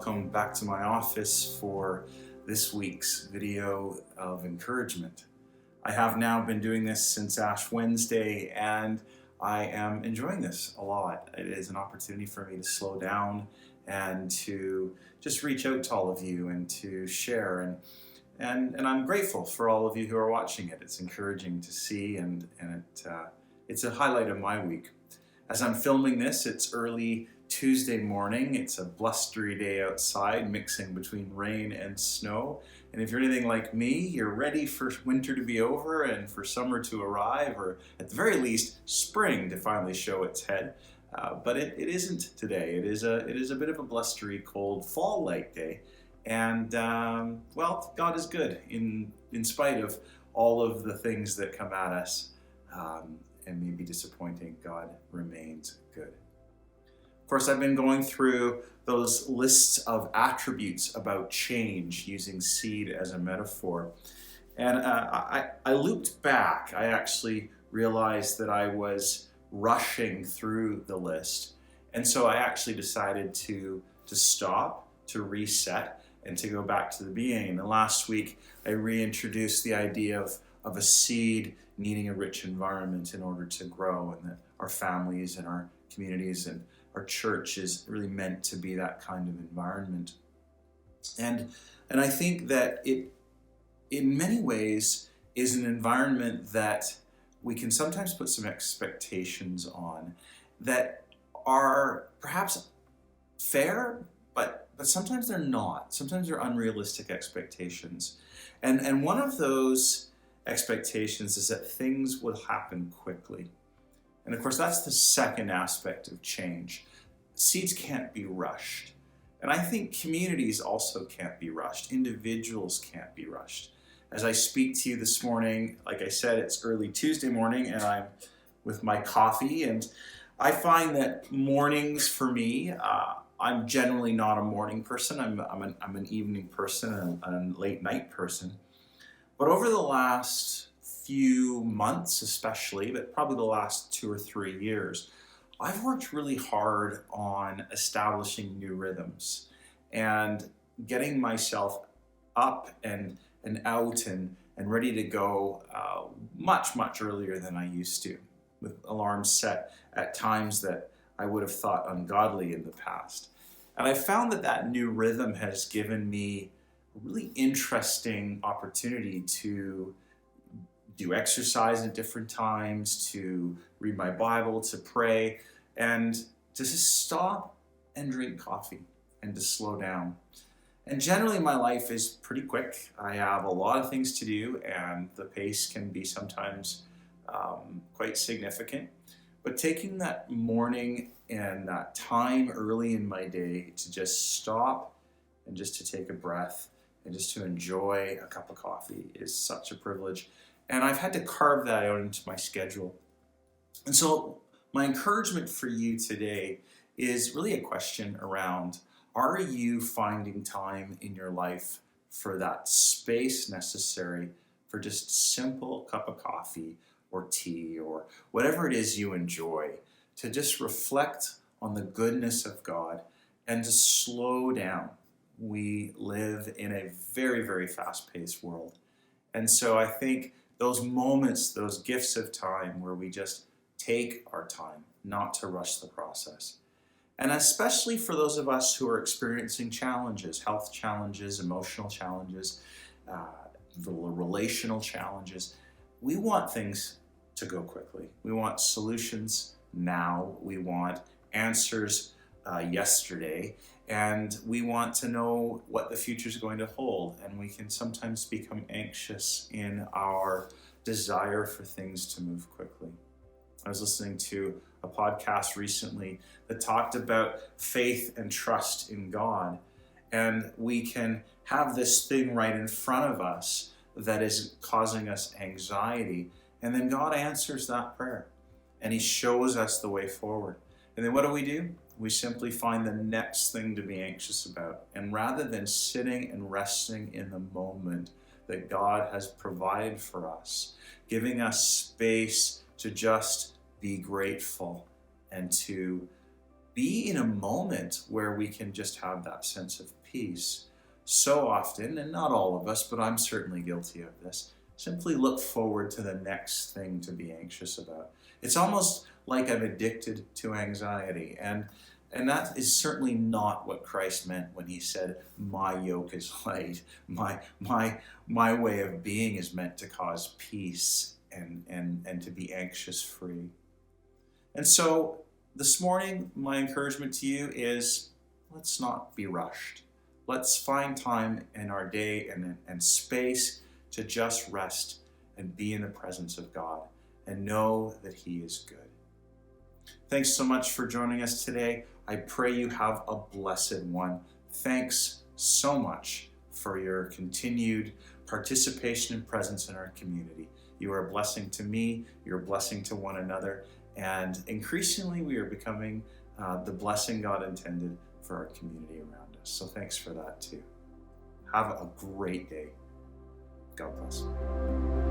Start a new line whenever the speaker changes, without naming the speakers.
welcome back to my office for this week's video of encouragement. I have now been doing this since Ash Wednesday, and I am enjoying this a lot. It is an opportunity for me to slow down and to just reach out to all of you and to share. And I'm grateful for all of you who are watching it. It's encouraging to see, and it's a highlight of my week. As I'm filming this, it's early Tuesday morning. It's a blustery day outside, mixing between rain and snow. And if you're anything like me, you're ready for winter to be over and for summer to arrive, or at the very least, spring to finally show its head. But it isn't today. It is a bit of a blustery, cold, fall-like day. And well, God is good in spite of all of the things that come at us and may be disappointing. God remains good. Of course, I've been going through those lists of attributes about change, using seed as a metaphor. And I looped back. I actually realized that I was rushing through the list. And so I actually decided to stop, to reset, and to go back to the beginning. And last week, I reintroduced the idea of a seed needing a rich environment in order to grow, and that our families and our communities and our church is really meant to be that kind of environment. And I think that it, in many ways, is an environment that we can sometimes put some expectations on that are perhaps fair, but sometimes they're not. Sometimes they're unrealistic expectations. And one of those expectations is that things will happen quickly. And of course, that's the second aspect of change. Seeds can't be rushed. And I think communities also can't be rushed. Individuals can't be rushed. As I speak to you this morning, like I said, it's early Tuesday morning, and I'm with my coffee. And I find that mornings for me, I'm generally not a morning person. I'm an evening person and a late night person. But over the last few months especially, but probably the last 2 or 3 years, I've worked really hard on establishing new rhythms and getting myself up and out and ready to go much earlier than I used to, with alarms set at times that I would have thought ungodly in the past. And I found that new rhythm has given me a really interesting opportunity to do exercise at different times, to read my Bible, to pray, and to just stop and drink coffee and to slow down. And generally my life is pretty quick. I have a lot of things to do, and the pace can be sometimes quite significant. But taking that morning and that time early in my day to just stop and just to take a breath and just to enjoy a cup of coffee is such a privilege. And I've had to carve that out into my schedule. And so my encouragement for you today is really a question around, are you finding time in your life for that space necessary for just a simple cup of coffee or tea or whatever it is you enjoy, to just reflect on the goodness of God and to slow down? We live in a very fast-paced world. And so I think those moments, those gifts of time where we just take our time, not to rush the process. And especially for those of us who are experiencing challenges, health challenges, emotional challenges, relational challenges, we want things to go quickly. We want solutions now. We want answers yesterday. And we want to know what the future is going to hold. And we can sometimes become anxious in our desire for things to move quickly. I was listening to a podcast recently that talked about faith and trust in God. And we can have this thing right in front of us that is causing us anxiety. And then God answers that prayer. And He shows us the way forward. And then what do? We simply find the next thing to be anxious about. And rather than sitting and resting in the moment that God has provided for us, giving us space to just be grateful and to be in a moment where we can just have that sense of peace. So often, and not all of us, but I'm certainly guilty of this, simply look forward to the next thing to be anxious about. It's almost like I'm addicted to anxiety, and that is certainly not what Christ meant when he said, "My yoke is light." My way of being is meant to cause peace and to be anxious free. And so this morning, my encouragement to you is, let's not be rushed. Let's find time in our day and space to just rest and be in the presence of God and know that he is good. Thanks so much for joining us today. I pray you have a blessed one. Thanks so much for your continued participation and presence in our community. You are a blessing to me, you're a blessing to one another, and increasingly we are becoming the blessing God intended for our community around us. So thanks for that too. Have a great day. God bless.